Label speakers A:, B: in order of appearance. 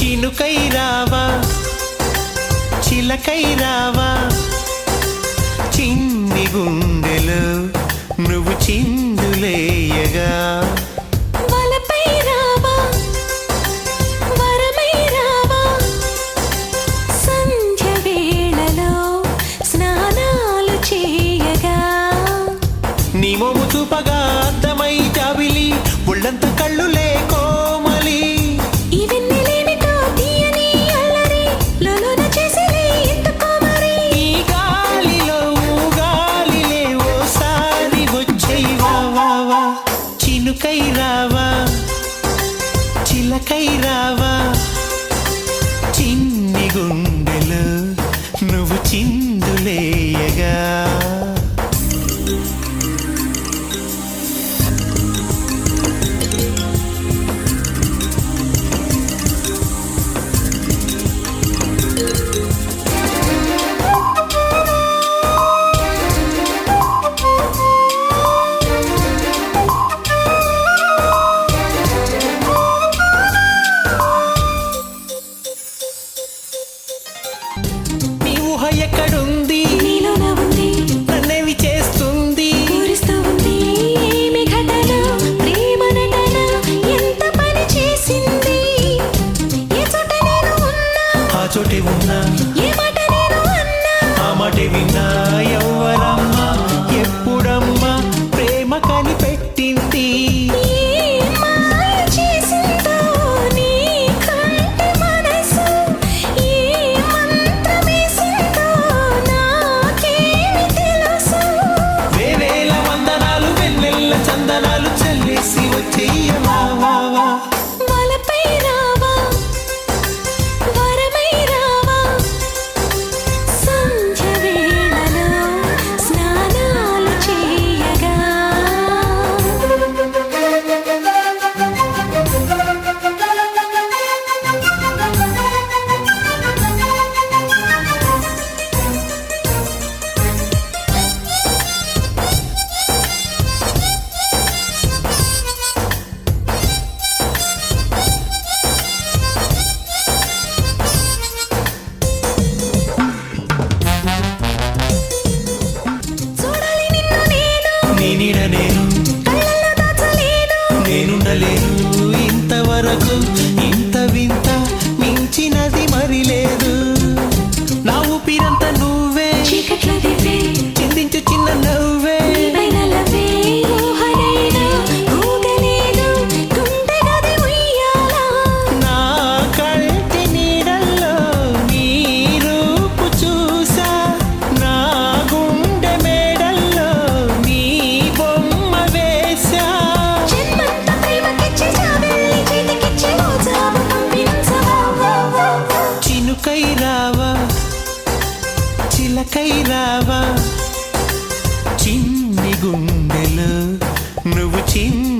A: చినుకై రావా చిలకై రావా చిన్ని గుండెలో నువ్వు చిందులేయగా
B: వలపై రావా వరమై రావా సంధ్య వేళలో స్నానాలు చేయగా
A: నీ మోము చూపగా అర్థమై జాబిలి ఒళ్ళంత కళ్ళులే కోమలి
B: ఇవన్నీలేమిటో తీయని అల్లరి లోలోన చేసిలే ఎందుకో మరి
A: ఈ గాలిలో ఊగాలిలే ఓసారి వచ్చేయి వా వా వా చినుకై రావా చిలకై రావా చిన్ని గుండెలో నువ్వు చిందులేయగా నీ ఊహ ఎక్కడుంది
B: నీలోన ఉంది
A: నన్నేవి చేస్తుంది
B: పూరిస్తూ ఉంది ఏమి ఘటన ప్రేమ నటన ఎంత పని చేసింది ఏ చోట నేను ఉన్నా
A: ఆ చోటే ఉన్నా
B: ఏ మాట నేను అన్నా
A: ఆ మాటే విన్నా ఎవ్వరమ్మా ఎప్పుడమ్మా ప్రేమ కనిపెట్టింది
B: ఏ మాయ చేసిందో నీ కంటి మనసు ఏ మంత్రమేసిందో నాకేమి తెలుసు
A: వేవేల వందనాలు వెన్నెల్ల చందనాలు చల్లేసి వచ్చేయమా వా వా
B: వలపై రావా వరమై రావా సంధ్య వేళలో స్నానాలు చేయగా చూడాలి నిన్ను నేను
A: నీ నీడ నేను
B: కళ్ళల్లో దాచలేను
A: నేనుండలేను ఇంతవరకు ఇంత వింత మించినది మరి లేదు నా ఊపిరంతా నువ్వే
B: చీకట్లో దివ్వే
A: చిందించు చిన్న నవ్వే
B: నీపైన లవ్వే ఊహనైనా ఊగలేను గుండె గది ఉయ్యాలా
A: నా కంటి నీడల్లో నీ రూపు చూసా నా గుండె మేడల్లో నీ బొమ్మ వేసా
B: జన్మంత ప్రేమకిచ్చి జాబిల్లి చేతికిచ్చి ఓ జాబు పంపించవా
A: చినుకై రావా చిలకై రావా చిన్ని గుండెలో నువ్వు చిన్న